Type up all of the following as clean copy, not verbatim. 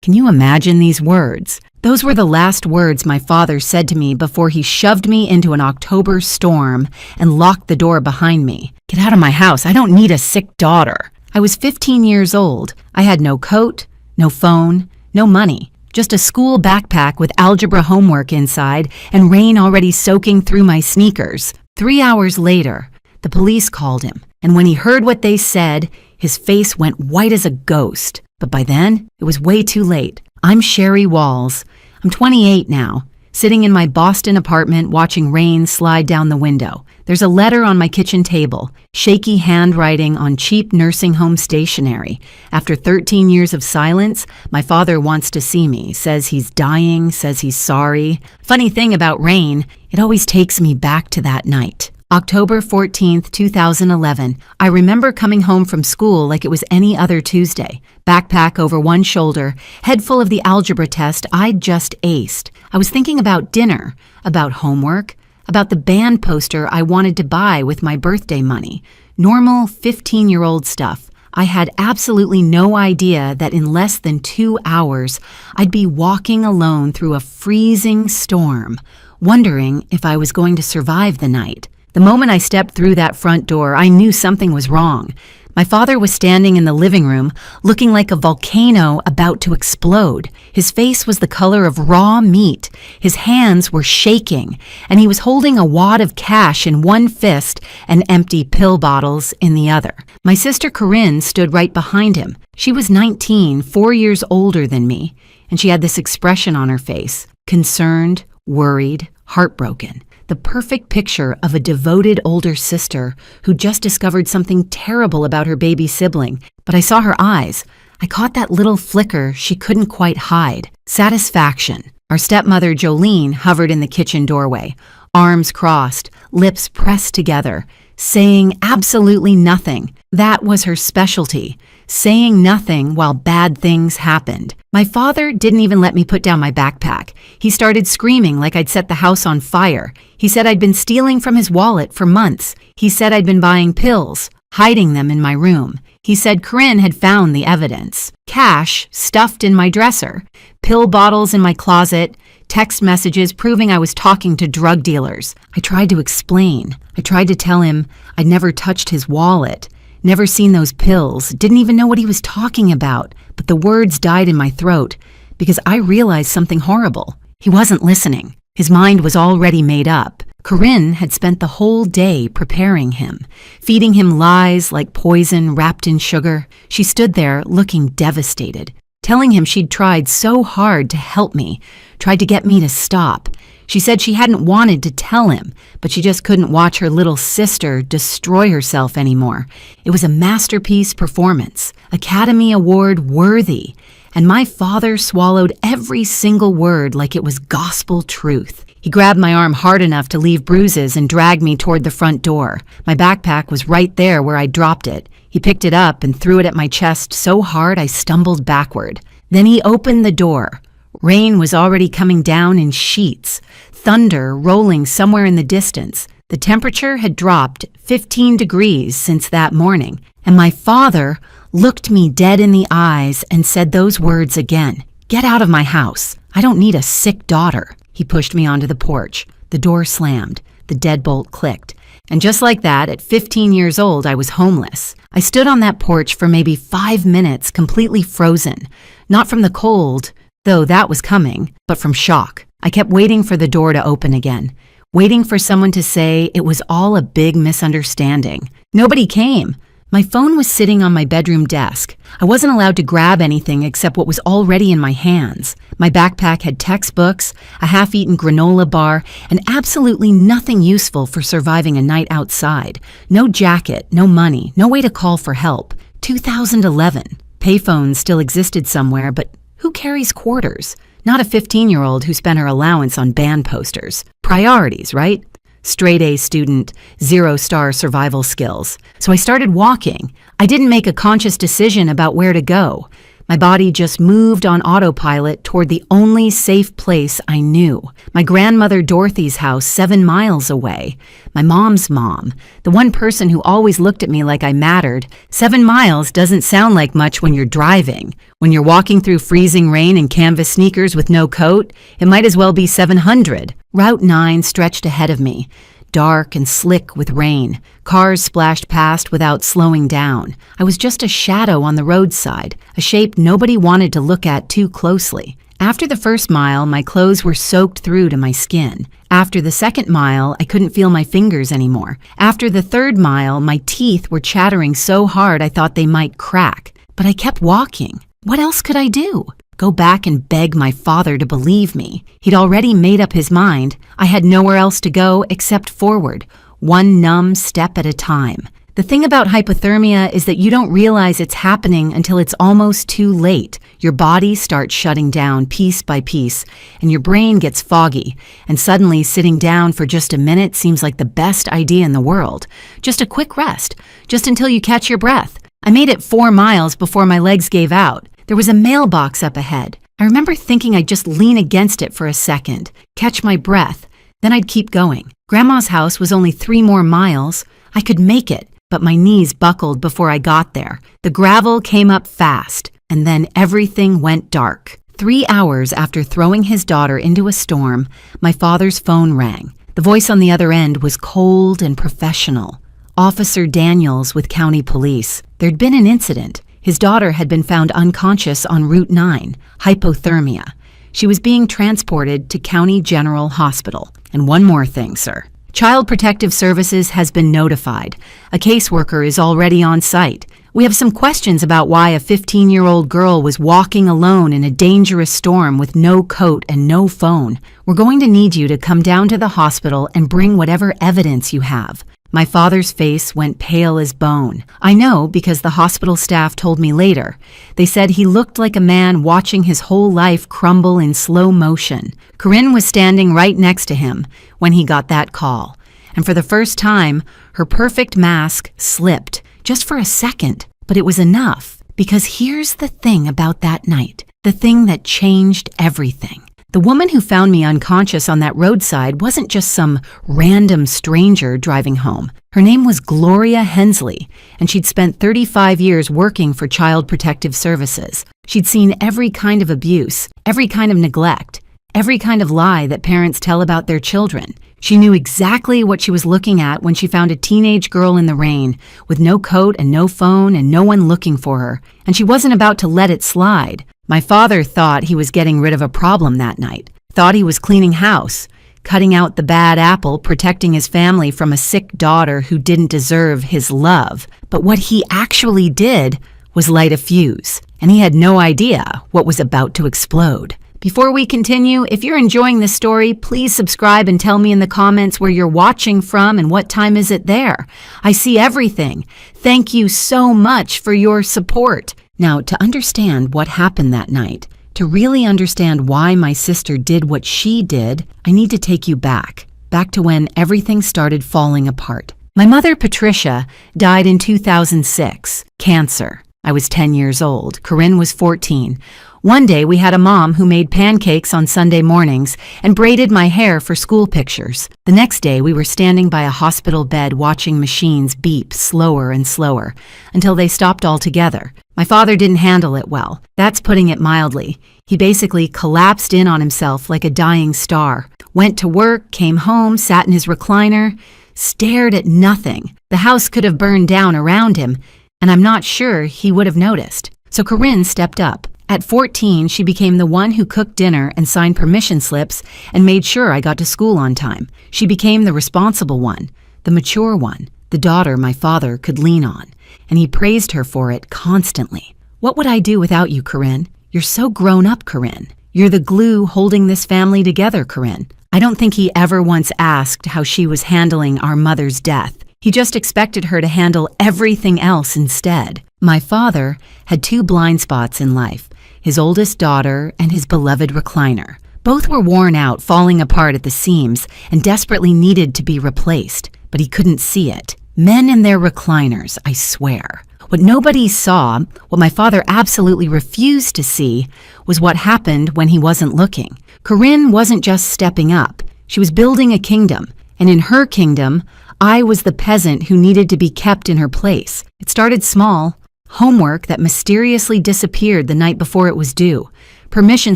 Can you imagine these words? Those were the last words my father said to me before he shoved me into an October storm and locked the door behind me. Get out of my house. I don't need a sick daughter. I was 15 years old. I had no coat, no phone, no money. Just a school backpack with algebra homework inside and rain already soaking through my sneakers. 3 hours later, the police called him, and when he heard what they said, his face went white as a ghost. But by then, it was way too late. I'm Sherry Walls. I'm 28 now, sitting in my Boston apartment watching rain slide down the window. There's a letter on my kitchen table, shaky handwriting on cheap nursing home stationery. After 13 years of silence, my father wants to see me, says he's dying, says he's sorry. Funny thing about rain, it always takes me back to that night. October 14th, 2011. I remember coming home from school like it was any other Tuesday. Backpack over one shoulder, head full of the algebra test I'd just aced. I was thinking about dinner, about homework, about the band poster I wanted to buy with my birthday money. Normal 15-year-old stuff. I had absolutely no idea that in less than 2 hours, I'd be walking alone through a freezing storm, wondering if I was going to survive the night. The moment I stepped through that front door, I knew something was wrong. My father was standing in the living room, looking like a volcano about to explode. His face was the color of raw meat. His hands were shaking, and he was holding a wad of cash in one fist and empty pill bottles in the other. My sister Corinne stood right behind him. She was 19, 4 years older than me, and she had this expression on her face, concerned, worried, heartbroken. The perfect picture of a devoted older sister who just discovered something terrible about her baby sibling. But I saw her eyes. I caught that little flicker she couldn't quite hide. Satisfaction. Our stepmother Jolene hovered in the kitchen doorway, arms crossed, lips pressed together, saying absolutely nothing. That was her specialty, saying nothing while bad things happened. My father didn't even let me put down my backpack. He started screaming like I'd set the house on fire. He said I'd been stealing from his wallet for months. He said I'd been buying pills, hiding them in my room. He said Corinne had found the evidence. Cash stuffed in my dresser, pill bottles in my closet, text messages proving I was talking to drug dealers. I tried to explain. I tried to tell him I'd never touched his wallet, never seen those pills, didn't even know what he was talking about. But the words died in my throat because I realized something horrible. He wasn't listening. His mind was already made up. Corinne had spent the whole day preparing him, feeding him lies like poison wrapped in sugar. She stood there looking devastated, telling him she'd tried so hard to help me, tried to get me to stop. She said she hadn't wanted to tell him, but she just couldn't watch her little sister destroy herself anymore. It was a masterpiece performance, Academy Award worthy, and my father swallowed every single word like it was gospel truth. He grabbed my arm hard enough to leave bruises and dragged me toward the front door. My backpack was right there where I dropped it. He picked it up and threw it at my chest so hard I stumbled backward. Then he opened the door. Rain was already coming down in sheets, thunder rolling somewhere in the distance. The temperature had dropped 15 degrees since that morning, and my father looked me dead in the eyes and said those words again. Get out of my house. I don't need a sick daughter. He pushed me onto the porch. The door slammed. The deadbolt clicked. And just like that, at 15 years old, I was homeless. I stood on that porch for maybe 5 minutes, completely frozen. Not from the cold, though that was coming, but from shock. I kept waiting for the door to open again, waiting for someone to say it was all a big misunderstanding. Nobody came. My phone was sitting on my bedroom desk. I wasn't allowed to grab anything except what was already in my hands. My backpack had textbooks, a half-eaten granola bar, and absolutely nothing useful for surviving a night outside. No jacket, no money, no way to call for help. 2011. Payphones still existed somewhere, but who carries quarters? Not a 15-year-old who spent her allowance on band posters. Priorities, right? Straight-A student, 0-star survival skills. So I started walking. I didn't make a conscious decision about where to go. My body just moved on autopilot toward the only safe place I knew. My grandmother Dorothy's house 7 miles away. My mom's mom, the one person who always looked at me like I mattered. 7 miles doesn't sound like much when you're driving. When you're walking through freezing rain in canvas sneakers with no coat, it might as well be 700. Route 9 stretched ahead of me, dark and slick with rain. Cars splashed past without slowing down. I was just a shadow on the roadside, a shape nobody wanted to look at too closely. After the first mile, my clothes were soaked through to my skin. After the second mile, I couldn't feel my fingers anymore. After the third mile, my teeth were chattering so hard I thought they might crack. But I kept walking. What else could I do? Go back and beg my father to believe me. He'd already made up his mind. I had nowhere else to go except forward, one numb step at a time. The thing about hypothermia is that you don't realize it's happening until it's almost too late. Your body starts shutting down piece by piece, and your brain gets foggy, and suddenly sitting down for just a minute seems like the best idea in the world. Just a quick rest, just until you catch your breath. I made it 4 miles before my legs gave out. There was a mailbox up ahead. I remember thinking I'd just lean against it for a second, catch my breath, then I'd keep going. Grandma's house was only 3 more miles. I could make it, but my knees buckled before I got there. The gravel came up fast, and then everything went dark. 3 hours after throwing his daughter into a storm, my father's phone rang. The voice on the other end was cold and professional. Officer Daniels with county police. There'd been an incident. His daughter had been found unconscious on Route 9, hypothermia. She was being transported to County General Hospital. And one more thing, sir. Child Protective Services has been notified. A caseworker is already on site. We have some questions about why a 15-year-old girl was walking alone in a dangerous storm with no coat and no phone. We're going to need you to come down to the hospital and bring whatever evidence you have. My father's face went pale as bone. I know because the hospital staff told me later. They said he looked like a man watching his whole life crumble in slow motion. Corinne was standing right next to him when he got that call. And for the first time, her perfect mask slipped, just for a second. But it was enough, because here's the thing about that night, the thing that changed everything. The woman who found me unconscious on that roadside wasn't just some random stranger driving home. Her name was Gloria Hensley, and she'd spent 35 years working for Child Protective Services. She'd seen every kind of abuse, every kind of neglect, every kind of lie that parents tell about their children. She knew exactly what she was looking at when she found a teenage girl in the rain, with no coat and no phone and no one looking for her, and she wasn't about to let it slide. My father thought he was getting rid of a problem that night, thought he was cleaning house, cutting out the bad apple, protecting his family from a sick daughter who didn't deserve his love. But what he actually did was light a fuse, and he had no idea what was about to explode. Before we continue, if you're enjoying this story, please subscribe and tell me in the comments where you're watching from and what time is it there. I see everything. Thank you so much for your support. Now, to understand what happened that night, to really understand why my sister did what she did, I need to take you back to when everything started falling apart. My mother, Patricia, died in 2006, cancer. I was 10 years old. Corinne was 14. One day we had a mom who made pancakes on Sunday mornings and braided my hair for school pictures. The next day we were standing by a hospital bed watching machines beep slower and slower until they stopped altogether. My father didn't handle it well. That's putting it mildly. He basically collapsed in on himself like a dying star. Went to work, came home, sat in his recliner, stared at nothing. The house could have burned down around him, and I'm not sure he would have noticed. So Corinne stepped up. At 14, she became the one who cooked dinner and signed permission slips and made sure I got to school on time. She became the responsible one, the mature one, the daughter my father could lean on, and he praised her for it constantly. What would I do without you, Corinne? You're so grown up, Corinne. You're the glue holding this family together, Corinne. I don't think he ever once asked how she was handling our mother's death. He just expected her to handle everything else instead. My father had 2 blind spots in life, his oldest daughter and his beloved recliner. Both were worn out, falling apart at the seams, and desperately needed to be replaced, but he couldn't see it. Men and their recliners, I swear. What nobody saw, what my father absolutely refused to see, was what happened when he wasn't looking. Corinne wasn't just stepping up. She was building a kingdom, and in her kingdom, I was the peasant who needed to be kept in her place. It started small. Homework that mysteriously disappeared the night before it was due. Permission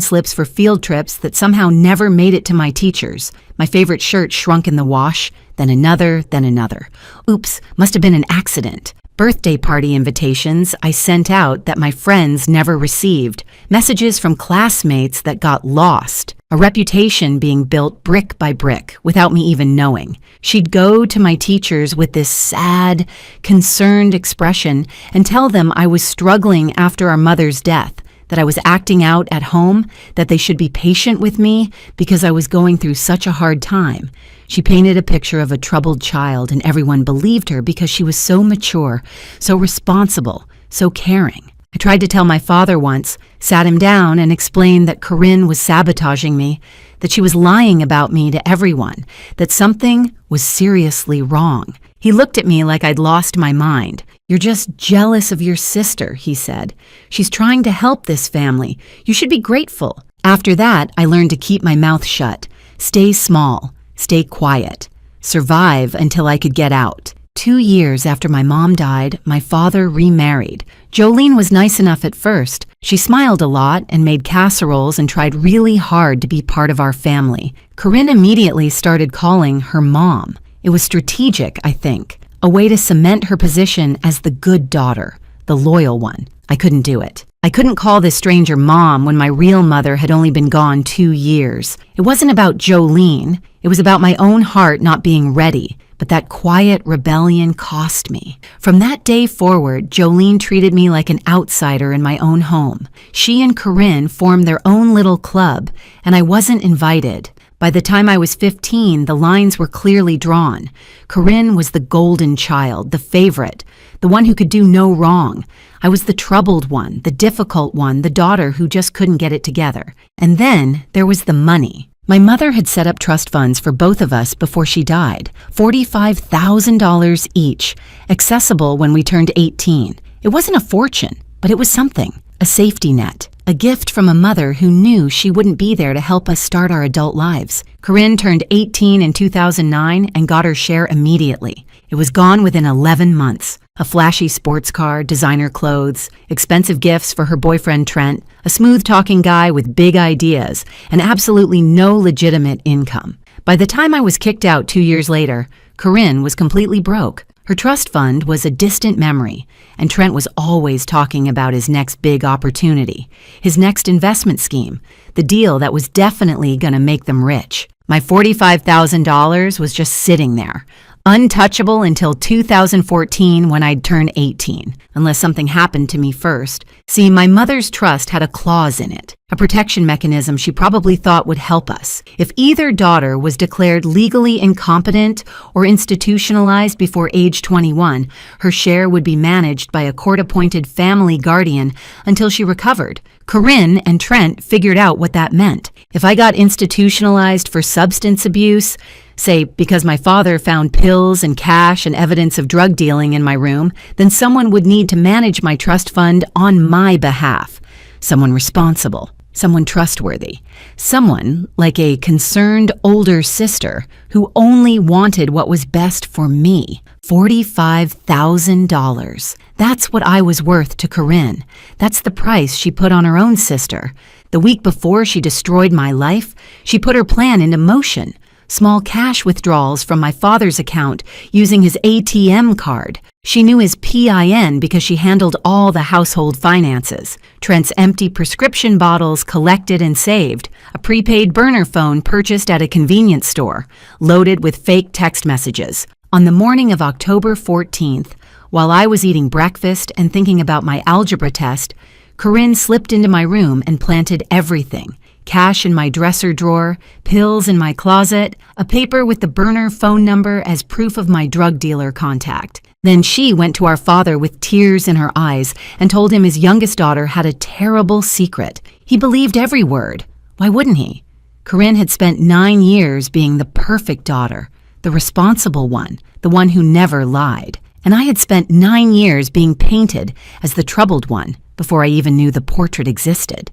slips for field trips that somehow never made it to my teachers. My favorite shirt shrunk in the wash, then another, then another. Oops, must have been an accident. Birthday party invitations I sent out that my friends never received. Messages from classmates that got lost. A reputation being built brick by brick without me even knowing. She'd go to my teachers with this sad, concerned expression and tell them I was struggling after our mother's death, that I was acting out at home, that they should be patient with me because I was going through such a hard time. She painted a picture of a troubled child, and everyone believed her because she was so mature, so responsible, so caring. I tried to tell my father once, sat him down and explained that Corinne was sabotaging me, that she was lying about me to everyone, that something was seriously wrong. He looked at me like I'd lost my mind. "You're just jealous of your sister," he said. "She's trying to help this family. You should be grateful." After that, I learned to keep my mouth shut, stay small, stay quiet, survive until I could get out. 2 years after my mom died, my father remarried. Jolene was nice enough at first. She smiled a lot and made casseroles and tried really hard to be part of our family. Corinne immediately started calling her mom. It was strategic, I think, a way to cement her position as the good daughter, the loyal one. I couldn't do it. I couldn't call this stranger mom when my real mother had only been gone 2 years. It wasn't about Jolene. It was about my own heart not being ready. But that quiet rebellion cost me. From that day forward, Jolene treated me like an outsider in my own home. She and Corinne formed their own little club, and I wasn't invited. By the time I was 15, the lines were clearly drawn. Corinne was the golden child, the favorite, the one who could do no wrong. I was the troubled one, the difficult one, the daughter who just couldn't get it together. And then there was the money. My mother had set up trust funds for both of us before she died, $45,000 each, accessible when we turned 18. It wasn't a fortune, but it was something, a safety net, a gift from a mother who knew she wouldn't be there to help us start our adult lives. Corinne turned 18 in 2009 and got her share immediately. It was gone within 11 months. A flashy sports car, designer clothes, expensive gifts for her boyfriend Trent, a smooth-talking guy with big ideas, and absolutely no legitimate income. By the time I was kicked out 2 years later, Corinne was completely broke. Her trust fund was a distant memory, and Trent was always talking about his next big opportunity, his next investment scheme, the deal that was definitely going to make them rich. My $45,000 was just sitting there, untouchable until 2014 when I'd turn 18, unless something happened to me first. See, my mother's trust had a clause in it, a protection mechanism she probably thought would help us. If either daughter was declared legally incompetent or institutionalized before age 21, her share would be managed by a court-appointed family guardian until she recovered. Corinne and Trent figured out what that meant. If I got institutionalized for substance abuse, say because my father found pills and cash and evidence of drug dealing in my room, then someone would need to manage my trust fund on my behalf. Someone responsible, someone trustworthy, someone like a concerned older sister who only wanted what was best for me. $45,000. That's what I was worth to Corinne. That's the price she put on her own sister. The week before she destroyed my life, she put her plan into motion. Small cash withdrawals from my father's account using his ATM card. She knew his PIN because she handled all the household finances. Trent's empty prescription bottles collected and saved. A prepaid burner phone purchased at a convenience store, loaded with fake text messages. On the morning of October 14th, while I was eating breakfast and thinking about my algebra test, Corinne slipped into my room and planted everything. Cash in my dresser drawer, pills in my closet, a paper with the burner phone number as proof of my drug dealer contact. Then she went to our father with tears in her eyes and told him his youngest daughter had a terrible secret. He believed every word. Why wouldn't he? Corinne had spent 9 years being the perfect daughter, the responsible one, the one who never lied. and I had spent 9 years being painted as the troubled one before I even knew the portrait existed.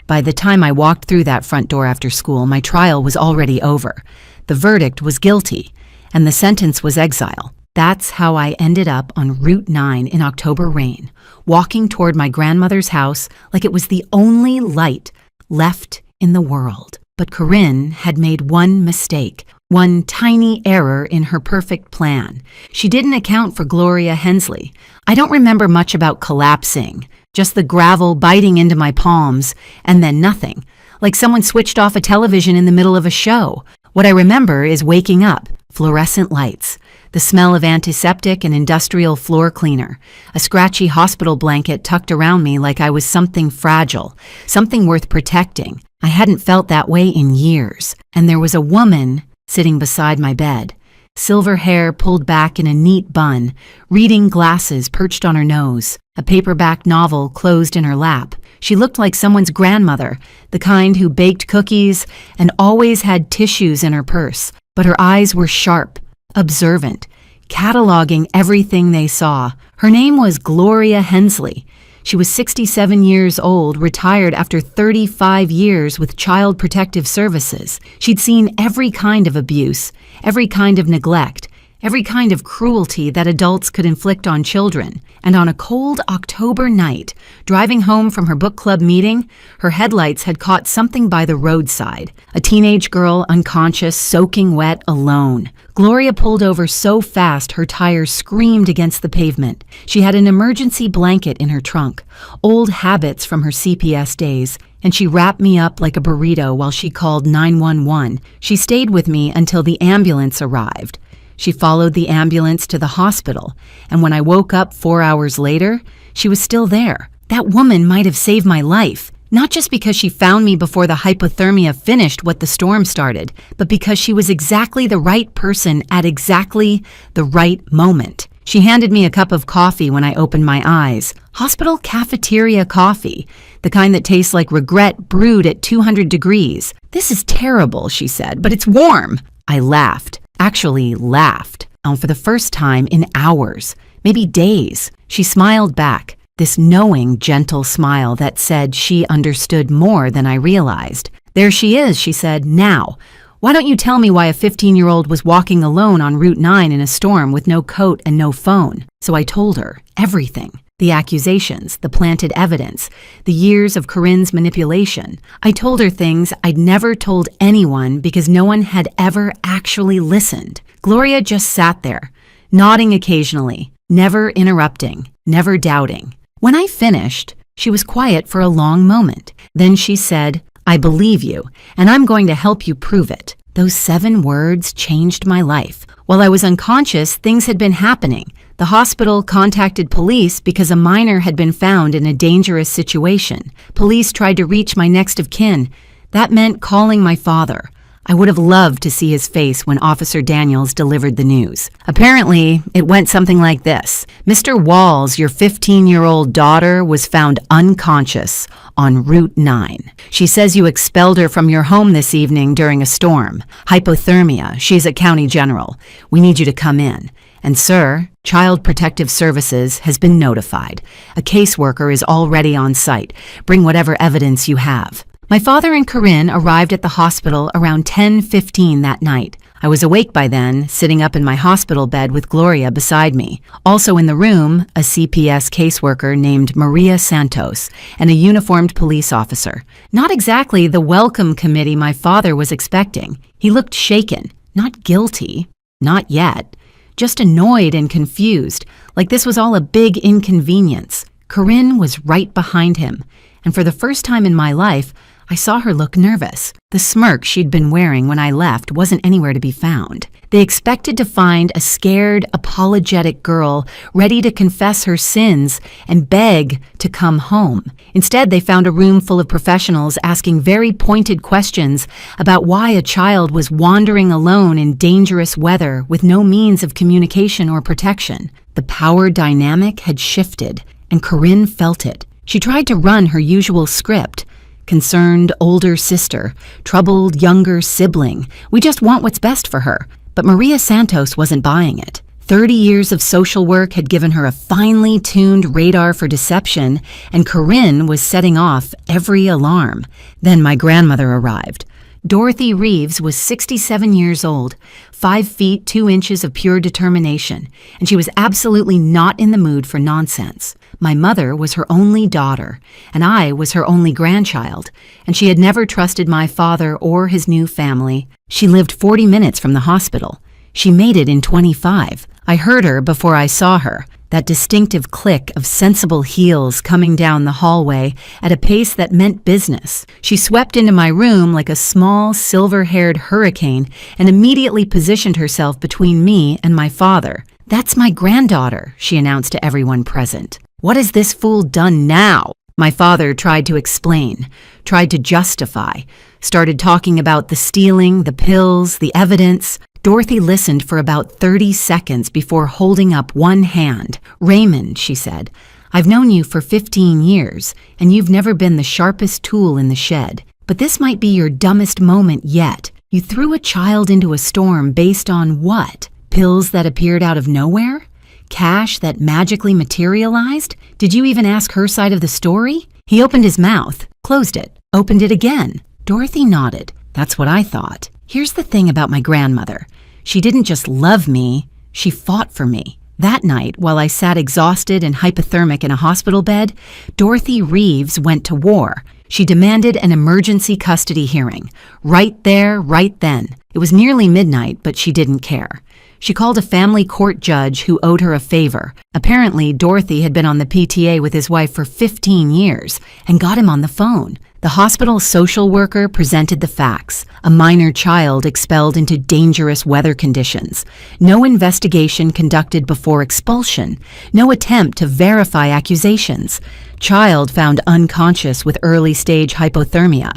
By the time I walked through that front door after school, my trial was already over. The verdict was guilty, and the sentence was exile. That's how I ended up on Route 9 in October rain, walking toward my grandmother's house like it was the only light left in the world. But Corinne had made one mistake, one tiny error in her perfect plan. She didn't account for Gloria Hensley. I don't remember much about collapsing, just the gravel biting into my palms, and then nothing, like someone switched off a television in the middle of a show. What I remember is waking up, fluorescent lights, the smell of antiseptic and industrial floor cleaner, a scratchy hospital blanket tucked around me like I was something fragile, something worth protecting. I hadn't felt that way in years, and there was a woman sitting beside my bed, silver hair pulled back in a neat bun, reading glasses perched on her nose, a paperback novel closed in her lap. She looked like someone's grandmother, the kind who baked cookies and always had tissues in her purse, but her eyes were sharp, observant, cataloging everything they saw. Her name was Gloria Hensley. She was 67 years old, retired after 35 years with Child Protective Services. She'd seen every kind of abuse, every kind of neglect, every kind of cruelty that adults could inflict on children. And on a cold October night, driving home from her book club meeting, her headlights had caught something by the roadside. A teenage girl, unconscious, soaking wet, alone. Gloria pulled over so fast her tires screamed against the pavement. She had an emergency blanket in her trunk, old habits from her CPS days, and she wrapped me up like a burrito while she called 911. She stayed with me until the ambulance arrived. She followed the ambulance to the hospital, and when I woke up 4 hours later, she was still there. That woman might have saved my life, not just because she found me before the hypothermia finished what the storm started, but because she was exactly the right person at exactly the right moment. She handed me a cup of coffee when I opened my eyes. Hospital cafeteria coffee, the kind that tastes like regret brewed at 200 degrees. "This is terrible," she said, "but it's warm." I laughed. Actually laughed, for the first time in hours, maybe days. She smiled back, this knowing, gentle smile that said she understood more than I realized. "There she is," she said. "Now, why don't you tell me why a 15-year-old was walking alone on Route 9 in a storm with no coat and no phone?" So I told her everything. The accusations, the planted evidence, the years of Corinne's manipulation. I told her things I'd never told anyone because no one had ever actually listened. Gloria just sat there, nodding occasionally, never interrupting, never doubting. When I finished, she was quiet for a long moment. Then she said, "I believe you, and I'm going to help you prove it." Those 7 words changed my life. While I was unconscious, things had been happening. The hospital contacted police because a minor had been found in a dangerous situation. Police tried to reach my next of kin. That meant calling my father. I would have loved to see his face when Officer Daniels delivered the news. Apparently, it went something like this. "Mr. Walls, your 15-year-old daughter was found unconscious on Route 9. She says you expelled her from your home this evening during a storm. Hypothermia. She's at County General. We need you to come in. And sir, Child Protective Services has been notified. A caseworker is already on site. Bring whatever evidence you have." My father and Corinne arrived at the hospital around 10:15 that night. I was awake by then, sitting up in my hospital bed with Gloria beside me. Also in the room, a CPS caseworker named Maria Santos and a uniformed police officer. Not exactly the welcome committee my father was expecting. He looked shaken, not guilty, not yet, just annoyed and confused, like this was all a big inconvenience. Corinne was right behind him, and for the first time in my life, I saw her look nervous. The smirk she'd been wearing when I left wasn't anywhere to be found. They expected to find a scared, apologetic girl ready to confess her sins and beg to come home. Instead, they found a room full of professionals asking very pointed questions about why a child was wandering alone in dangerous weather with no means of communication or protection. The power dynamic had shifted, and Corinne felt it. She tried to run her usual script. Concerned older sister, troubled younger sibling. We just want what's best for her. But Maria Santos wasn't buying it. 30 years of social work had given her a finely tuned radar for deception, and Corinne was setting off every alarm. Then my grandmother arrived. Dorothy Reeves was 67 years old, 5 feet 2 inches of pure determination, and she was absolutely not in the mood for nonsense. My mother was her only daughter, and I was her only grandchild, and she had never trusted my father or his new family. She lived 40 minutes from the hospital. She made it in 25. I heard her before I saw her. That distinctive click of sensible heels coming down the hallway at a pace that meant business. She swept into my room like a small, silver-haired hurricane and immediately positioned herself between me and my father. "That's my granddaughter," she announced to everyone present. "What has this fool done now?" My father tried to explain, tried to justify, started talking about the stealing, the pills, the evidence. Dorothy listened for about 30 seconds before holding up one hand. "Raymond," she said, "I've known you for 15 years, and you've never been the sharpest tool in the shed. But this might be your dumbest moment yet. You threw a child into a storm based on what? Pills that appeared out of nowhere? Cash that magically materialized? Did you even ask her side of the story?" He opened his mouth, closed it, opened it again. Dorothy nodded. "That's what I thought. Here's the thing about my grandmother. She didn't just love me, she fought for me. That night, while I sat exhausted and hypothermic in a hospital bed, Dorothy Reeves went to war. She demanded an emergency custody hearing. Right there, right then. It was nearly midnight, but she didn't care. She called a family court judge who owed her a favor. Apparently, Dorothy had been on the PTA with his wife for 15 years and got him on the phone. The hospital social worker presented the facts. A minor child expelled into dangerous weather conditions. No investigation conducted before expulsion. No attempt to verify accusations. Child found unconscious with early-stage hypothermia.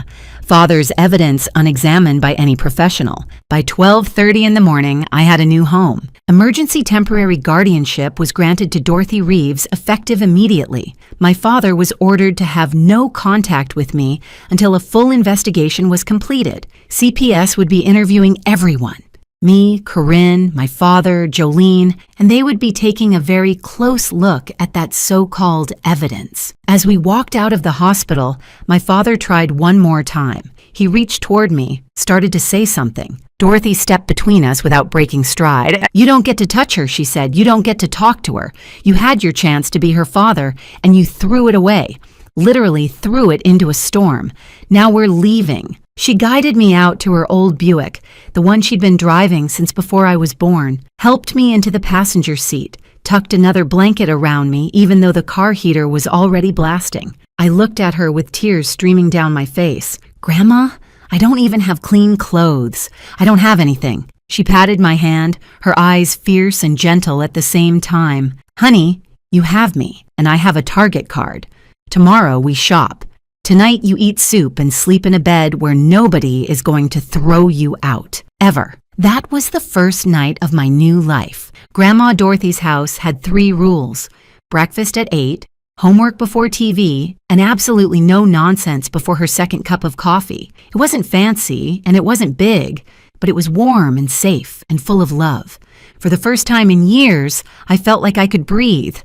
Father's evidence unexamined by any professional. By 12:30 in the morning, I had a new home. Emergency temporary guardianship was granted to Dorothy Reeves, effective immediately. My father was ordered to have no contact with me until a full investigation was completed. CPS would be interviewing everyone. Me, Corinne, my father, Jolene, and they would be taking a very close look at that so-called evidence. As we walked out of the hospital, my father tried one more time. He reached toward me, started to say something. Dorothy stepped between us without breaking stride. "You don't get to touch her," she said. "You don't get to talk to her. You had your chance to be her father, and you threw it away. Literally threw it into a storm. Now we're leaving." She guided me out to her old Buick, the one she'd been driving since before I was born, helped me into the passenger seat, tucked another blanket around me even though the car heater was already blasting. I looked at her with tears streaming down my face. "Grandma, I don't even have clean clothes. I don't have anything." She patted my hand, her eyes fierce and gentle at the same time. "Honey, you have me, and I have a Target card. Tomorrow we shop. Tonight you eat soup and sleep in a bed where nobody is going to throw you out. Ever." That was the first night of my new life. Grandma Dorothy's house had 3 rules: breakfast at 8, homework before TV, and absolutely no nonsense before her second cup of coffee. It wasn't fancy, and it wasn't big, but it was warm and safe and full of love. For the first time in years, I felt like I could breathe.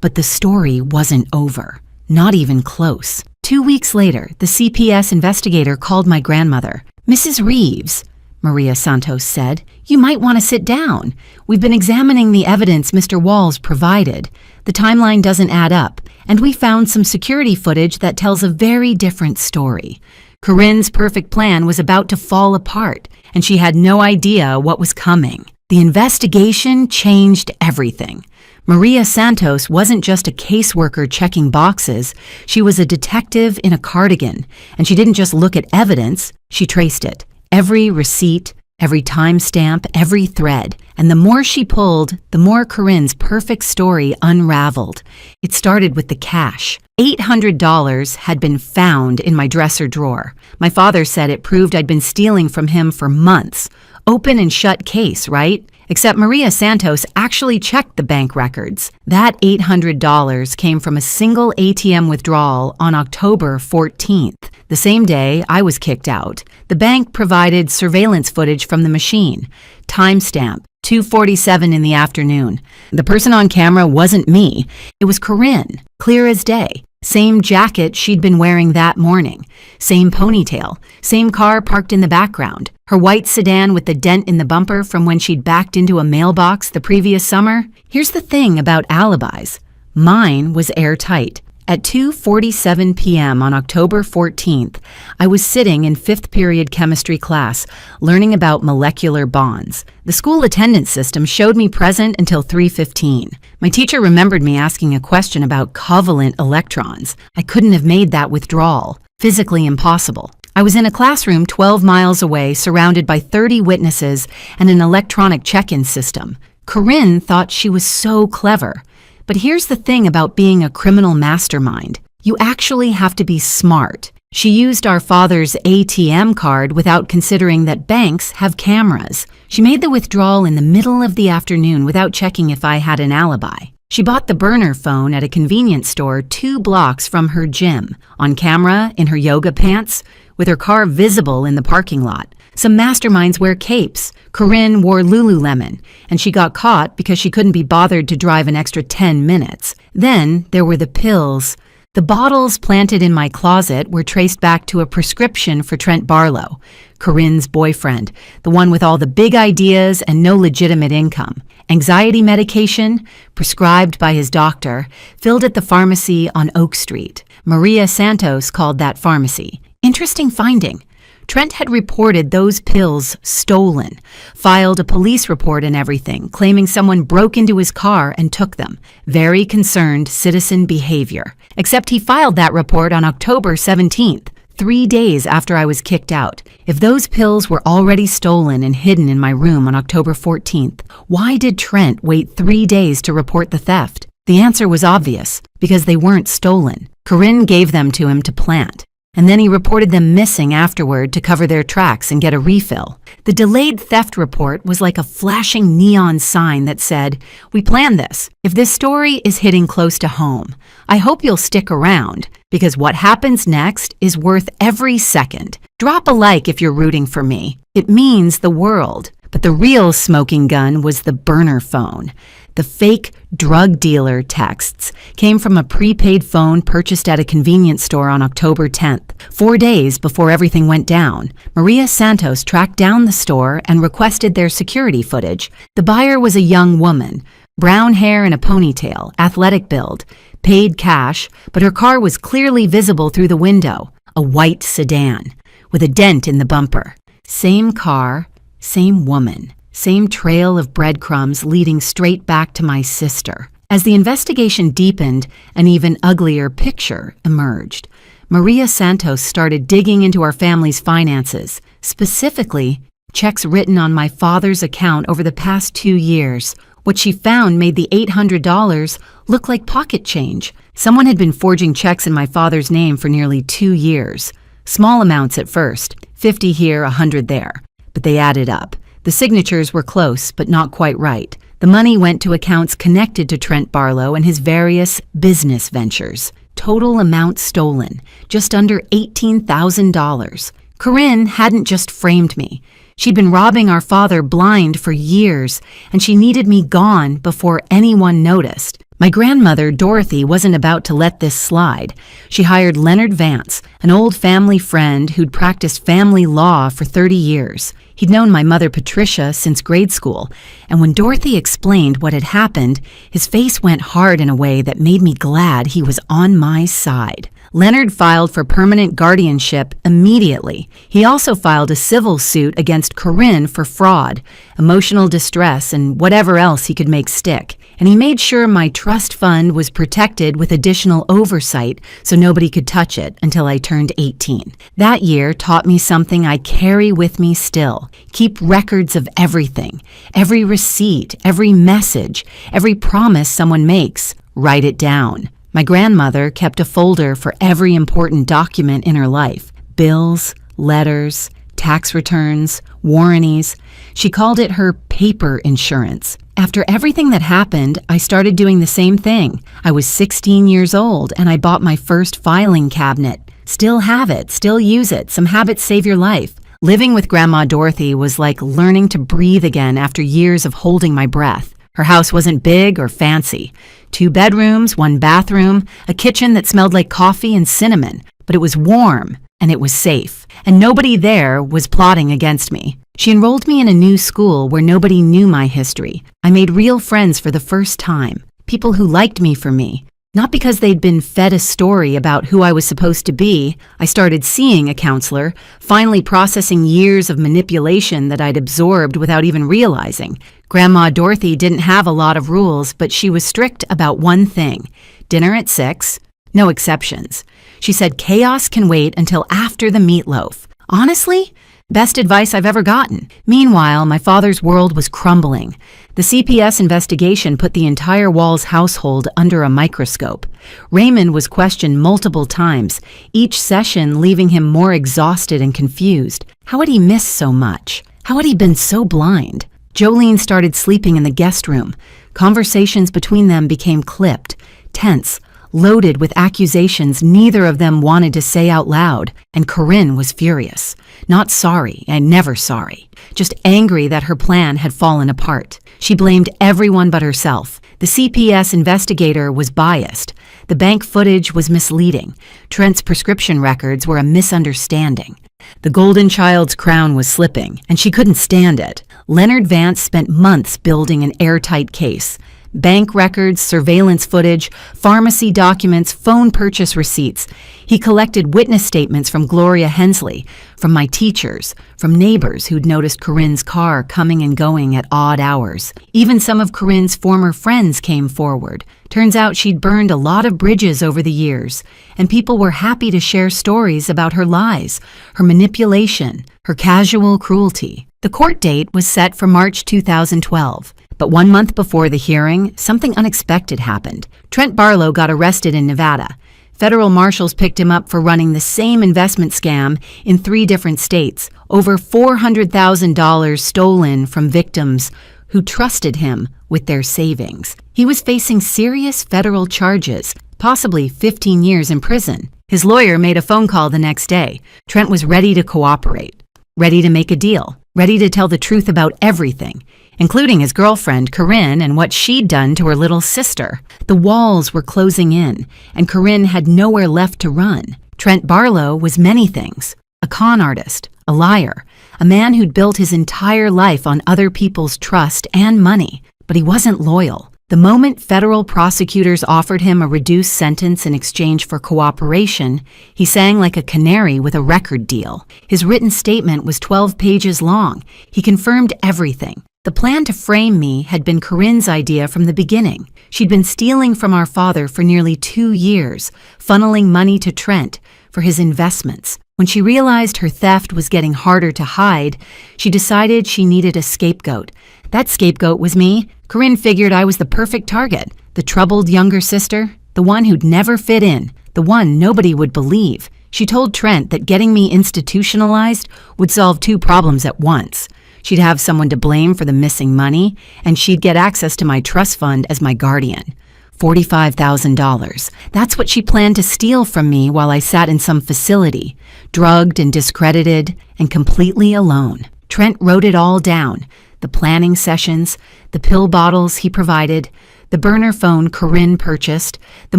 But the story wasn't over. Not even close. 2 weeks later, the CPS investigator called my grandmother. "Mrs. Reeves," Maria Santos said, "you might want to sit down. We've been examining the evidence Mr. Walls provided. The timeline doesn't add up, and we found some security footage that tells a very different story. Corinne's perfect plan was about to fall apart, and she had no idea what was coming. The investigation changed everything. Maria Santos wasn't just a caseworker checking boxes. She was a detective in a cardigan, and she didn't just look at evidence, she traced it. Every receipt, every timestamp, every thread. And the more she pulled, the more Corinne's perfect story unraveled. It started with the cash. $800 had been found in my dresser drawer. My father said it proved I'd been stealing from him for months. Open and shut case, right? Except Maria Santos actually checked the bank records. That $800 came from a single ATM withdrawal on October 14th, the same day I was kicked out. The bank provided surveillance footage from the machine. Timestamp, 2:47 in the afternoon. The person on camera wasn't me. It was Corinne, clear as day. Same jacket she'd been wearing that morning. Same ponytail. Same car parked in the background. Her white sedan with the dent in the bumper from when she'd backed into a mailbox the previous summer. Here's the thing about alibis. Mine was airtight. At 2:47 p.m. on October 14th, I was sitting in 5th period chemistry class, learning about molecular bonds. The school attendance system showed me present until 3:15. My teacher remembered me asking a question about covalent electrons. I couldn't have made that withdrawal. Physically impossible. I was in a classroom 12 miles away, surrounded by 30 witnesses and an electronic check-in system. Corinne thought she was so clever. But here's the thing about being a criminal mastermind. You actually have to be smart. She used our father's ATM card without considering that banks have cameras. She made the withdrawal in the middle of the afternoon without checking if I had an alibi. She bought the burner phone at a convenience store 2 blocks from her gym, on camera, in her yoga pants, with her car visible in the parking lot. Some masterminds wear capes. Corinne wore Lululemon, and she got caught because she couldn't be bothered to drive an extra 10 minutes. Then there were the pills. The bottles planted in my closet were traced back to a prescription for Trent Barlow, Corinne's boyfriend, the one with all the big ideas and no legitimate income. Anxiety medication, prescribed by his doctor, filled at the pharmacy on Oak Street. Maria Santos called that pharmacy. Interesting finding. Trent had reported those pills stolen, filed a police report and everything, claiming someone broke into his car and took them. Very concerned citizen behavior. Except he filed that report on October 17th, 3 days after I was kicked out. If those pills were already stolen and hidden in my room on October 14th, why did Trent wait 3 days to report the theft? The answer was obvious, because they weren't stolen. Corinne gave them to him to plant. And then he reported them missing afterward to cover their tracks and get a refill. The delayed theft report was like a flashing neon sign that said, "We planned this. If this story is hitting close to home, I hope you'll stick around, because what happens next is worth every second. Drop a like if you're rooting for me. It means the world." But the real smoking gun was the burner phone. The fake drug dealer texts came from a prepaid phone purchased at a convenience store on October 10th, 4 days before everything went down. Maria Santos tracked down the store and requested their security footage. The buyer was a young woman, brown hair and a ponytail, athletic build, paid cash, but her car was clearly visible through the window, a white sedan, with a dent in the bumper. Same car, same woman. Same trail of breadcrumbs leading straight back to my sister. As the investigation deepened, an even uglier picture emerged. Maria Santos started digging into our family's finances, specifically checks written on my father's account over the past 2 years. What she found made the $800 look like pocket change. Someone had been forging checks in my father's name for nearly 2 years. Small amounts at first, 50 here, 100 there, but they added up. The signatures were close, but not quite right. The money went to accounts connected to Trent Barlow and his various business ventures. Total amount stolen, just under $18,000. Corinne hadn't just framed me. She'd been robbing our father blind for years, and she needed me gone before anyone noticed. My grandmother, Dorothy, wasn't about to let this slide. She hired Leonard Vance, an old family friend who'd practiced family law for 30 years. He'd known my mother, Patricia, since grade school, and when Dorothy explained what had happened, his face went hard in a way that made me glad he was on my side. Leonard filed for permanent guardianship immediately. He also filed a civil suit against Corinne for fraud, emotional distress, and whatever else he could make stick. And he made sure my trust fund was protected with additional oversight so nobody could touch it until I turned 18. That year taught me something I carry with me still. Keep records of everything, every receipt, every message, every promise someone makes. Write it down. My grandmother kept a folder for every important document in her life. Bills, letters, tax returns, warranties. She called it her paper insurance. After everything that happened, I started doing the same thing. I was 16 years old and I bought my first filing cabinet. Still have it, still use it. Some habits save your life. Living with Grandma Dorothy was like learning to breathe again after years of holding my breath. Her house wasn't big or fancy. 2 bedrooms, 1 bathroom, a kitchen that smelled like coffee and cinnamon, but it was warm and it was safe, and nobody there was plotting against me. She enrolled me in a new school where nobody knew my history. I made real friends for the first time, people who liked me for me. Not because they'd been fed a story about who I was supposed to be. I started seeing a counselor, finally processing years of manipulation that I'd absorbed without even realizing. Grandma Dorothy didn't have a lot of rules, but she was strict about one thing: dinner at 6, no exceptions. She said chaos can wait until after the meatloaf. Honestly, best advice I've ever gotten. Meanwhile, my father's world was crumbling. The CPS investigation put the entire Walls household under a microscope. Raymond was questioned multiple times, each session leaving him more exhausted and confused. How had he missed so much? How had he been so blind? Jolene started sleeping in the guest room. Conversations between them became clipped, tense, loaded with accusations neither of them wanted to say out loud, and Corinne was furious. Not sorry, and never sorry, just angry that her plan had fallen apart. She blamed everyone but herself. The CPS investigator was biased. The bank footage was misleading. Trent's prescription records were a misunderstanding. The golden child's crown was slipping, and she couldn't stand it. Leonard Vance spent months building an airtight case. Bank records, surveillance footage, pharmacy documents, phone purchase receipts. He collected witness statements from Gloria Hensley, from my teachers, from neighbors who'd noticed Corinne's car coming and going at odd hours. Even some of Corinne's former friends came forward. Turns out she'd burned a lot of bridges over the years, and people were happy to share stories about her lies, her manipulation, her casual cruelty. The court date was set for March 2012. But 1 month before the hearing, something unexpected happened. Trent Barlow got arrested in Nevada. Federal marshals picked him up for running the same investment scam in 3 different states. Over $400,000 stolen from victims who trusted him with their savings. He was facing serious federal charges, possibly 15 years in prison. His lawyer made a phone call the next day. Trent was ready to cooperate, ready to make a deal, ready to tell the truth about everything, including his girlfriend, Corinne, and what she'd done to her little sister. The walls were closing in, and Corinne had nowhere left to run. Trent Barlow was many things: a con artist, a liar, a man who'd built his entire life on other people's trust and money, but he wasn't loyal. The moment federal prosecutors offered him a reduced sentence in exchange for cooperation, he sang like a canary with a record deal. His written statement was 12 pages long. He confirmed everything. The plan to frame me had been Corinne's idea from the beginning. She'd been stealing from our father for nearly 2 years, funneling money to Trent for his investments. When she realized her theft was getting harder to hide, she decided she needed a scapegoat. That scapegoat was me. Corinne figured I was the perfect target, the troubled younger sister, the one who'd never fit in, the one nobody would believe. She told Trent that getting me institutionalized would solve 2 problems at once. She'd have someone to blame for the missing money, and she'd get access to my trust fund as my guardian. $45,000. That's what she planned to steal from me while I sat in some facility, drugged and discredited and completely alone. Trent wrote it all down: the planning sessions, the pill bottles he provided, the burner phone Corinne purchased, the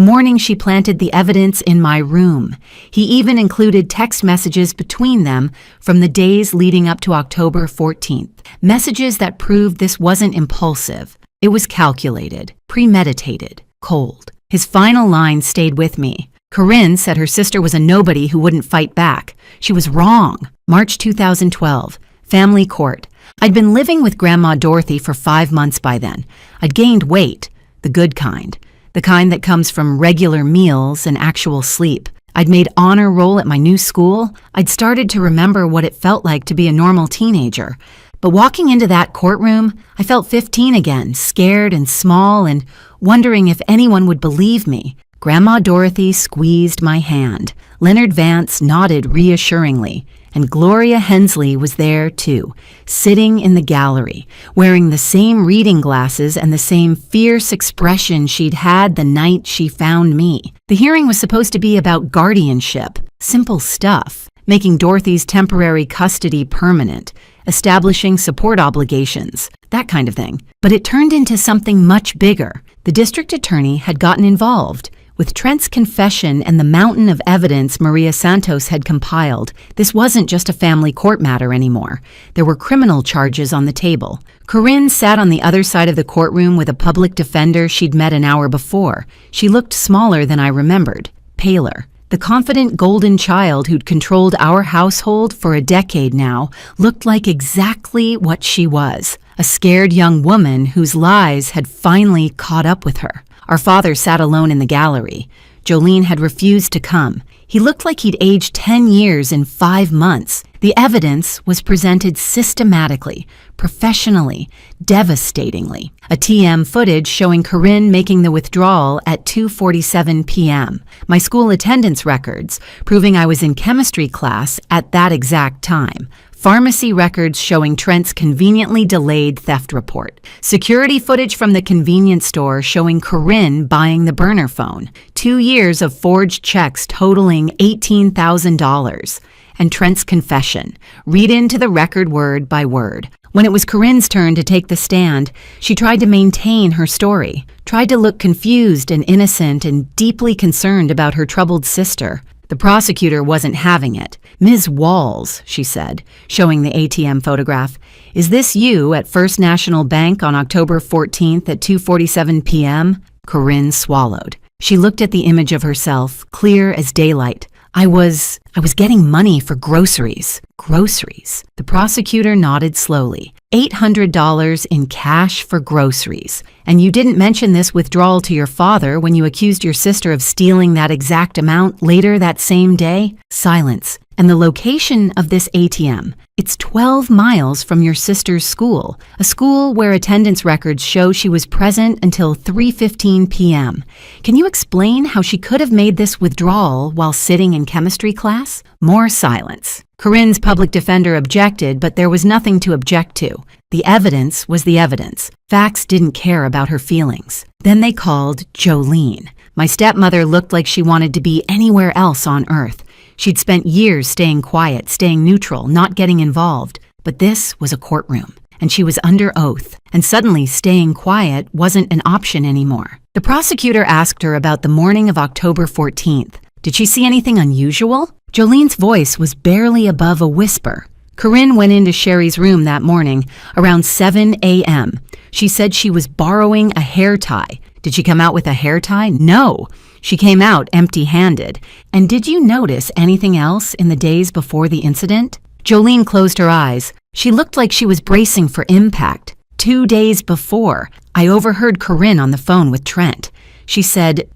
morning she planted the evidence in my room. He even included text messages between them from the days leading up to October 14th. Messages that proved this wasn't impulsive. It was calculated, premeditated, cold. His final line stayed with me. Corinne said her sister was a nobody who wouldn't fight back. She was wrong. March 2012. Family court. I'd been living with Grandma Dorothy for 5 months by then. I'd gained weight, the good kind, the kind that comes from regular meals and actual sleep. I'd made honor roll at my new school. I'd started to remember what it felt like to be a normal teenager. But walking into that courtroom, I felt 15 again, scared and small and wondering if anyone would believe me. Grandma Dorothy squeezed my hand. Leonard Vance nodded reassuringly, and Gloria Hensley was there too, sitting in the gallery, wearing the same reading glasses and the same fierce expression she'd had the night she found me. The hearing was supposed to be about guardianship, simple stuff. making Dorothy's temporary custody permanent, establishing support obligations, that kind of thing. But it turned into something much bigger. The district attorney had gotten involved. With Trent's confession and the mountain of evidence Maria Santos had compiled, this wasn't just a family court matter anymore. There were criminal charges on the table. Corinne sat on the other side of the courtroom with a public defender she'd met an hour before. She looked smaller than I remembered, paler. The confident golden child who'd controlled our household for a decade now looked like exactly what she was, a scared young woman whose lies had finally caught up with her. Our father sat alone in the gallery. Jolene had refused to come. He looked like he'd aged 10 years in 5 months. The evidence was presented systematically, professionally, devastatingly. A TM footage showing Corinne making the withdrawal at 2:47 p.m. My school attendance records proving I was in chemistry class at that exact time. Pharmacy records showing Trent's conveniently delayed theft report. Security footage from the convenience store showing Corinne buying the burner phone. 2 years of forged checks totaling $18,000. And Trent's confession. Read into the record word by word. When it was Corinne's turn to take the stand, she tried to maintain her story, tried to look confused and innocent and deeply concerned about her troubled sister. The prosecutor wasn't having it. "Ms. Walls," she said, showing the ATM photograph, "is this you at First National Bank on October 14th at 2:47 p.m.? Corinne swallowed. She looked at the image of herself, clear as daylight. I was getting money for groceries." Groceries. The prosecutor nodded slowly. $800 in cash for groceries. And you didn't mention this withdrawal to your father when you accused your sister of stealing that exact amount later that same day? Silence. And the location of this ATM. It's 12 miles from your sister's school, a school where attendance records show she was present until 3:15 p.m. Can you explain how she could have made this withdrawal while sitting in chemistry class? More silence. Corinne's public defender objected, but there was nothing to object to. The evidence was the evidence. Facts didn't care about her feelings. Then they called Jolene. My stepmother looked like she wanted to be anywhere else on earth. She'd spent years staying quiet, staying neutral, not getting involved. But this was a courtroom, and she was under oath, and suddenly staying quiet wasn't an option anymore. The prosecutor asked her about the morning of October 14th. Did she see anything unusual? Jolene's voice was barely above a whisper. Corinne went into Sherry's room that morning around 7 a.m. She said she was borrowing a hair tie. Did she come out with a hair tie? No. She came out empty-handed. And did you notice anything else in the days before the incident? Jolene closed her eyes. She looked like she was bracing for impact. 2 days before, I overheard Corinne on the phone with Trent. She said,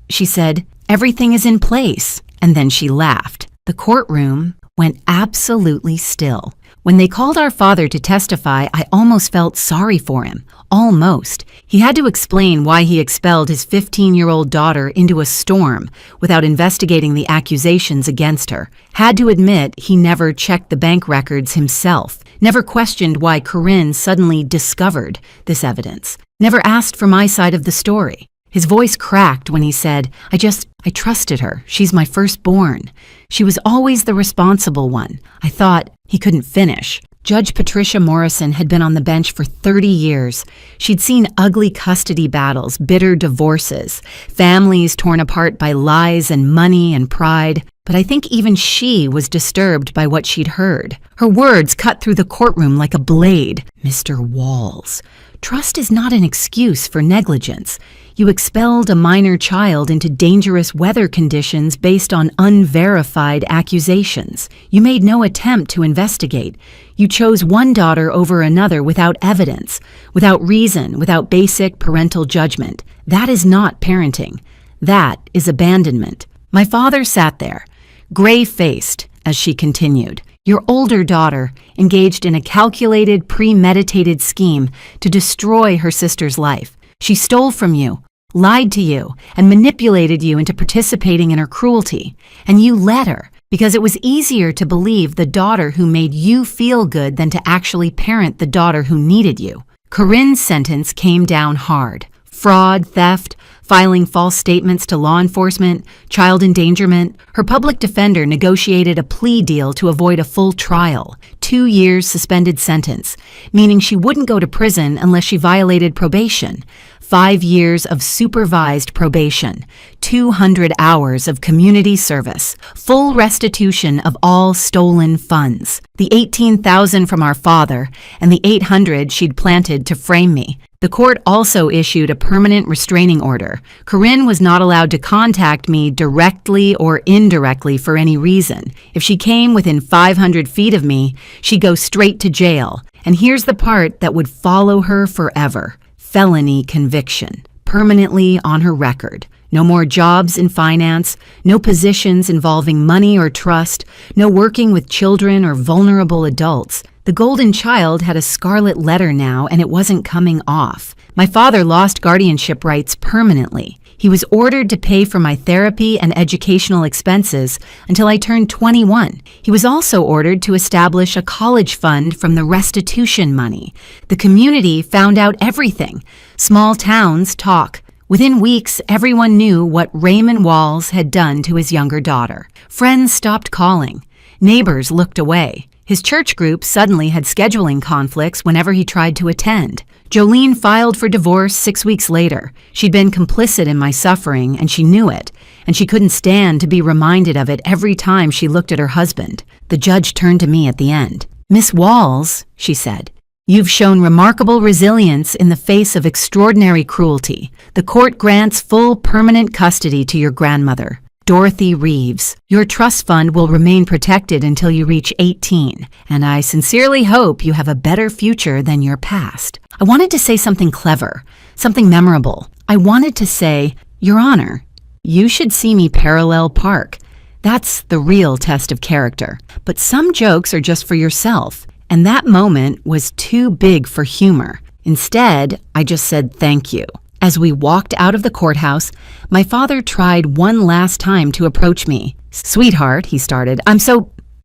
"Everything is in place." And then she laughed. The courtroom went absolutely still. When they called our father to testify, I almost felt sorry for him. Almost. He had to explain why he expelled his 15-year-old daughter into a storm without investigating the accusations against her. Had to admit he never checked the bank records himself. Never questioned why Corinne suddenly discovered this evidence. Never asked for my side of the story. His voice cracked when he said, I trusted her. She's my firstborn. She was always the responsible one. I thought he couldn't finish. Judge Patricia Morrison had been on the bench for 30 years. She'd seen ugly custody battles, bitter divorces, families torn apart by lies and money and pride. But I think even she was disturbed by what she'd heard. Her words cut through the courtroom like a blade. Mr. Walls, trust is not an excuse for negligence. You expelled a minor child into dangerous weather conditions based on unverified accusations. You made no attempt to investigate. You chose one daughter over another without evidence, without reason, without basic parental judgment. That is not parenting. That is abandonment. My father sat there, gray-faced, as she continued. Your older daughter engaged in a calculated, premeditated scheme to destroy her sister's life. She stole from you, lied to you, and manipulated you into participating in her cruelty. And you let her, because it was easier to believe the daughter who made you feel good than to actually parent the daughter who needed you. Corinne's sentence came down hard. Fraud, theft, filing false statements to law enforcement, child endangerment. Her public defender negotiated a plea deal to avoid a full trial, 2 years suspended sentence, meaning she wouldn't go to prison unless she violated probation, 5 years of supervised probation, 200 hours of community service, full restitution of all stolen funds, the $18,000 from our father, and the $800 she'd planted to frame me. The court also issued a permanent restraining order. Corinne was not allowed to contact me directly or indirectly for any reason. If she came within 500 feet of me, she'd go straight to jail. And here's the part that would follow her forever. Felony conviction, permanently on her record. No more jobs in finance, no positions involving money or trust, no working with children or vulnerable adults. The golden child had a scarlet letter now, and it wasn't coming off. My father lost guardianship rights permanently. He was ordered to pay for my therapy and educational expenses until I turned 21. He was also ordered to establish a college fund from the restitution money. The community found out everything. Small towns talk. Within weeks, everyone knew what Raymond Walls had done to his younger daughter. Friends stopped calling. Neighbors looked away. His church group suddenly had scheduling conflicts whenever he tried to attend. Jolene filed for divorce 6 weeks later. She'd been complicit in my suffering, and she knew it, and she couldn't stand to be reminded of it every time she looked at her husband. The judge turned to me at the end. "Miss Walls," she said, "you've shown remarkable resilience in the face of extraordinary cruelty. The court grants full permanent custody to your grandmother, Dorothy Reeves. Your trust fund will remain protected until you reach 18, and I sincerely hope you have a better future than your past." I wanted to say something clever, something memorable. I wanted to say, "Your Honor, you should see me parallel park. That's the real test of character. But some jokes are just for yourself." And that moment was too big for humor. Instead, I just said thank you. As we walked out of the courthouse, my father tried one last time to approach me. "Sweetheart," he started,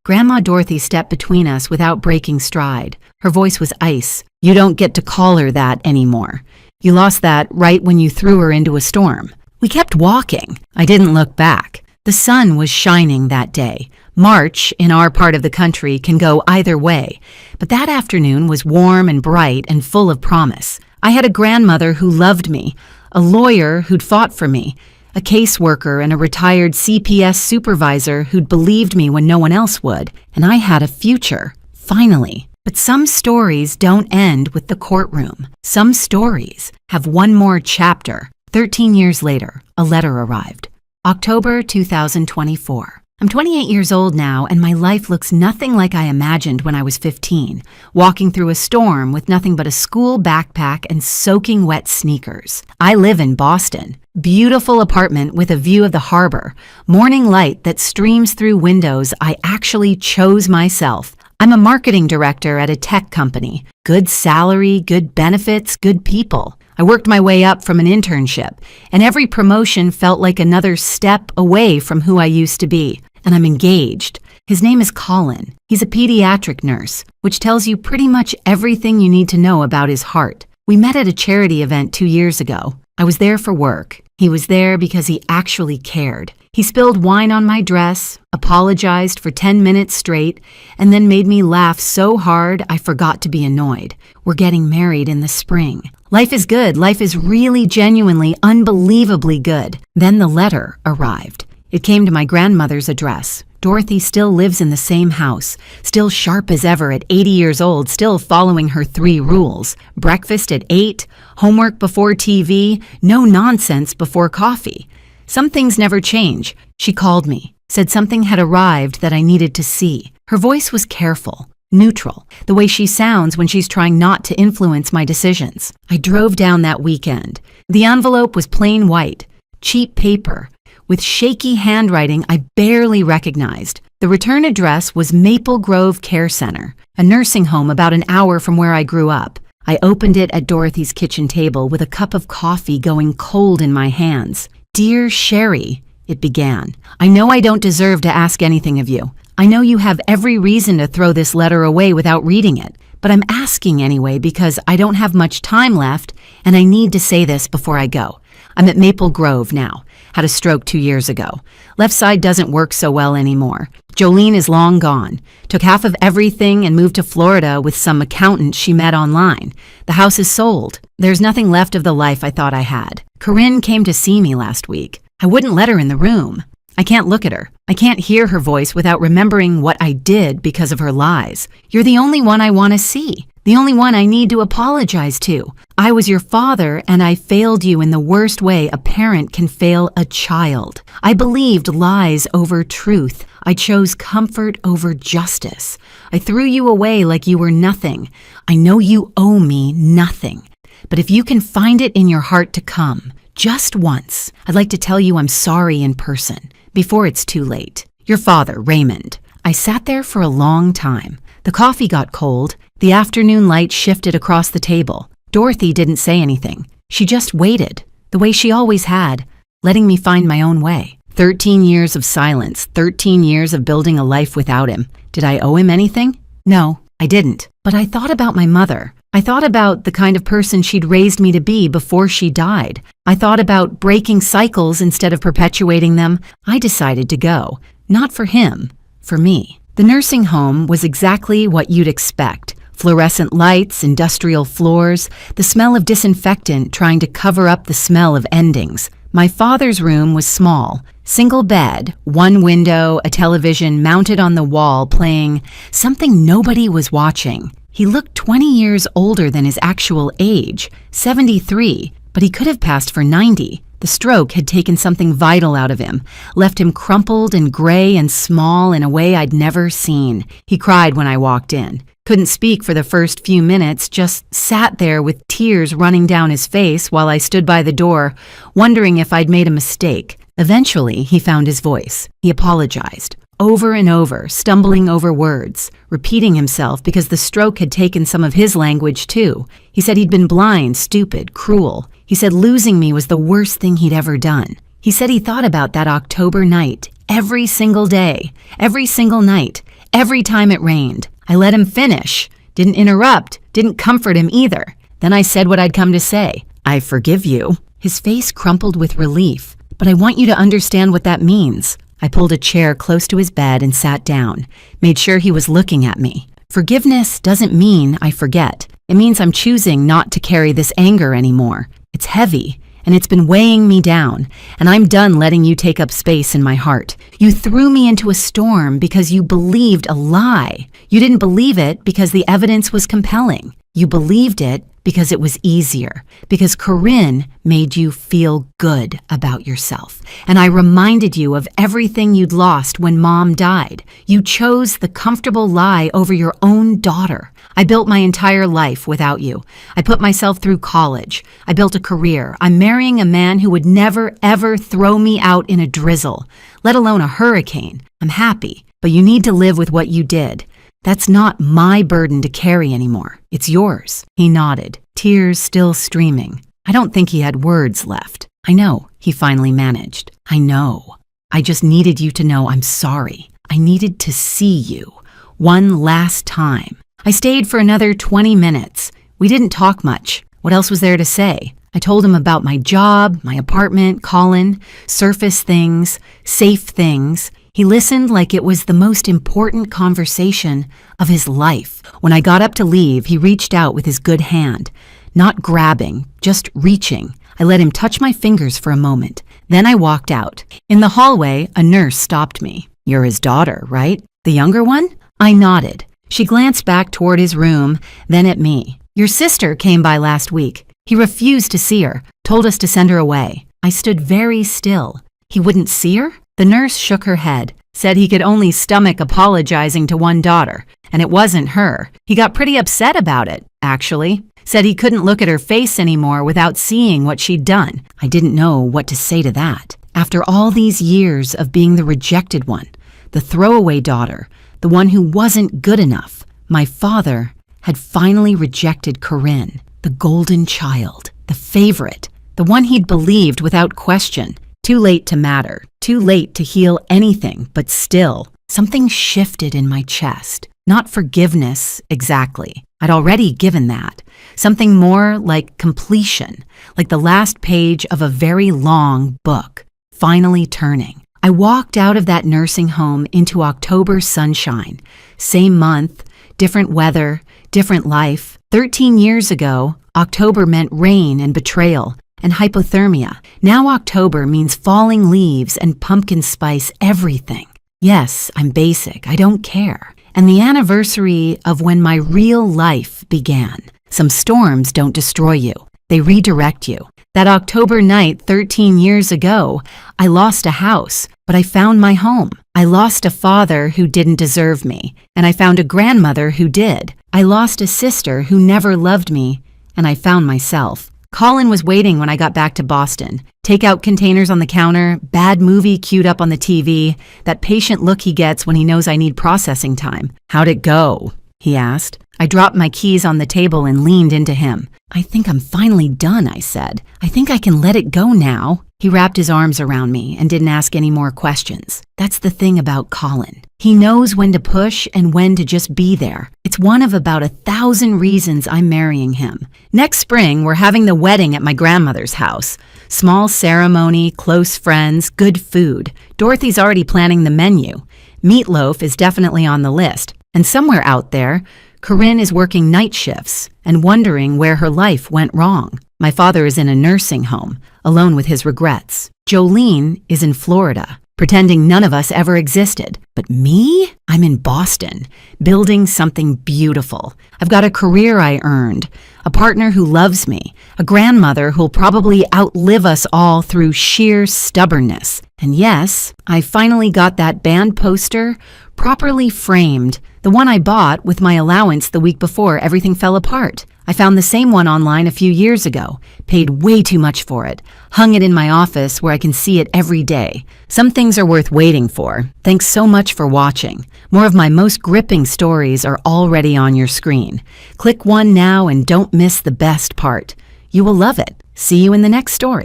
Grandma Dorothy stepped between us without breaking stride. Her voice was ice. "You don't get to call her that anymore. You lost that right when you threw her into a storm." We kept walking. I didn't look back. The sun was shining that day. March, in our part of the country, can go either way, but that afternoon was warm and bright and full of promise. I had a grandmother who loved me, a lawyer who'd fought for me, a caseworker and a retired CPS supervisor who'd believed me when no one else would, and I had a future, finally. But some stories don't end with the courtroom. Some stories have one more chapter. 13 years later, a letter arrived. October 2024. I'm 28 years old now, and my life looks nothing like I imagined when I was 15, walking through a storm with nothing but a school backpack and soaking wet sneakers. I live in Boston. Beautiful apartment with a view of the harbor, morning light that streams through windows I actually chose myself. I'm a marketing director at a tech company. Good salary, good benefits, good people. I worked my way up from an internship, and every promotion felt like another step away from who I used to be. And I'm engaged. His name is Colin. He's a pediatric nurse, which tells you pretty much everything you need to know about his heart. We met at a charity event 2 years ago. I was there for work. He was there because he actually cared. He spilled wine on my dress, apologized for 10 minutes straight, and then made me laugh so hard I forgot to be annoyed. We're getting married in the spring. Life is good. Life is really, genuinely, unbelievably good. Then the letter arrived. It came to my grandmother's address. Dorothy still lives in the same house, still sharp as ever at 80 years old, still following her 3 rules. Breakfast at 8, homework before TV, no nonsense before coffee. Some things never change. She called me, said something had arrived that I needed to see. Her voice was careful, neutral, the way she sounds when she's trying not to influence my decisions. I drove down that weekend. The envelope was plain white, cheap paper, with shaky handwriting I barely recognized. The return address was Maple Grove Care Center, a nursing home about an hour from where I grew up. I opened it at Dorothy's kitchen table with a cup of coffee going cold in my hands. "Dear Sherry," it began, "I know I don't deserve to ask anything of you. I know you have every reason to throw this letter away without reading it, but I'm asking anyway because I don't have much time left and I need to say this before I go. I'm at Maple Grove now. Had a stroke 2 years ago. Left side doesn't work so well anymore. Jolene is long gone. Took half of everything and moved to Florida with some accountant she met online. The house is sold. There's nothing left of the life I thought I had. Corinne came to see me last week. I wouldn't let her in the room. I can't look at her. I can't hear her voice without remembering what I did because of her lies. You're the only one I want to see. The only one I need to apologize to. I was your father, and I failed you in the worst way a parent can fail a child. I believed lies over truth. I chose comfort over justice. I threw you away like you were nothing. I know you owe me nothing. But if you can find it in your heart to come, just once, I'd like to tell you I'm sorry in person, before it's too late. Your father, Raymond. I sat there for a long time. The coffee got cold. The afternoon light shifted across the table. Dorothy didn't say anything. She just waited, the way she always had, letting me find my own way. 13 years of silence, 13 years of building a life without him. Did I owe him anything? No, I didn't. But I thought about my mother. I thought about the kind of person she'd raised me to be before she died. I thought about breaking cycles instead of perpetuating them. I decided to go. Not for him, for me. The nursing home was exactly what you'd expect. Fluorescent lights, industrial floors, the smell of disinfectant trying to cover up the smell of endings. My father's room was small. Single bed, one window, a television mounted on the wall playing something nobody was watching. He looked 20 years older than his actual age, 73, but he could have passed for 90. The stroke had taken something vital out of him, left him crumpled and gray and small in a way I'd never seen. He cried when I walked in. Couldn't speak for the first few minutes, just sat there with tears running down his face while I stood by the door, wondering if I'd made a mistake. Eventually, he found his voice. He apologized. Over and over, stumbling over words, repeating himself because the stroke had taken some of his language too. He said he'd been blind, stupid, cruel. He said losing me was the worst thing he'd ever done. He said he thought about that October night, every single day, every single night, every time it rained. I let him finish, didn't interrupt, didn't comfort him either. Then I said what I'd come to say. I forgive you. His face crumpled with relief. But I want you to understand what that means. I pulled a chair close to his bed and sat down, made sure he was looking at me. Forgiveness doesn't mean I forget. It means I'm choosing not to carry this anger anymore. It's heavy, and it's been weighing me down, and I'm done letting you take up space in my heart. You threw me into a storm because you believed a lie. You didn't believe it because the evidence was compelling. You believed it because it was easier, because Corinne made you feel good about yourself. And I reminded you of everything you'd lost when Mom died. You chose the comfortable lie over your own daughter. I built my entire life without you. I put myself through college. I built a career. I'm marrying a man who would never, ever throw me out in a drizzle, let alone a hurricane. I'm happy, but you need to live with what you did. That's not my burden to carry anymore. It's yours. He nodded, tears still streaming. I don't think he had words left. I know, he finally managed. I know. I just needed you to know I'm sorry. I needed to see you. One last time. I stayed for another 20 minutes. We didn't talk much. What else was there to say? I told him about my job, my apartment, Colin, surface things, safe things. He listened like it was the most important conversation of his life. When I got up to leave, he reached out with his good hand. Not grabbing, just reaching. I let him touch my fingers for a moment. Then I walked out. In the hallway, a nurse stopped me. You're his daughter, right? The younger one? I nodded. She glanced back toward his room, then at me. Your sister came by last week. He refused to see her, told us to send her away. I stood very still. He wouldn't see her? The nurse shook her head, said he could only stomach apologizing to one daughter, and it wasn't her. He got pretty upset about it, actually. Said he couldn't look at her face anymore without seeing what she'd done. I didn't know what to say to that. After all these years of being the rejected one, the throwaway daughter, the one who wasn't good enough, my father had finally rejected Corinne, the golden child, the favorite, the one he'd believed without question. Too late to matter, too late to heal anything, but still, something shifted in my chest. Not forgiveness, exactly. I'd already given that. Something more like completion, like the last page of a very long book, finally turning. I walked out of that nursing home into October sunshine. Same month, different weather, different life. 13 years ago, October meant rain and betrayal and hypothermia. Now October means falling leaves and pumpkin spice everything. Yes, I'm basic. I don't care. And the anniversary of when my real life began. Some storms don't destroy you. They redirect you. That October night 13 years ago, I lost a house, but I found my home. I lost a father who didn't deserve me, and I found a grandmother who did. I lost a sister who never loved me, and I found myself. Colin was waiting when I got back to Boston. Takeout containers on the counter, bad movie queued up on the TV, that patient look he gets when he knows I need processing time. "How'd it go?" he asked. I dropped my keys on the table and leaned into him. "I think I'm finally done," I said. "I think I can let it go now." He wrapped his arms around me and didn't ask any more questions. That's the thing about Colin. He knows when to push and when to just be there. It's one of about 1,000 reasons I'm marrying him. Next spring, we're having the wedding at my grandmother's house. Small ceremony, close friends, good food. Dorothy's already planning the menu. Meatloaf is definitely on the list. And somewhere out there, Corinne is working night shifts and wondering where her life went wrong. My father is in a nursing home, alone with his regrets. Jolene is in Florida, pretending none of us ever existed. But me? I'm in Boston, building something beautiful. I've got a career I earned, a partner who loves me, a grandmother who'll probably outlive us all through sheer stubbornness. And yes, I finally got that band poster properly framed, the one I bought with my allowance the week before everything fell apart. I found the same one online a few years ago, paid way too much for it, hung it in my office where I can see it every day. Some things are worth waiting for. Thanks so much for watching. More of my most gripping stories are already on your screen. Click one now and don't miss the best part. You will love it. See you in the next story.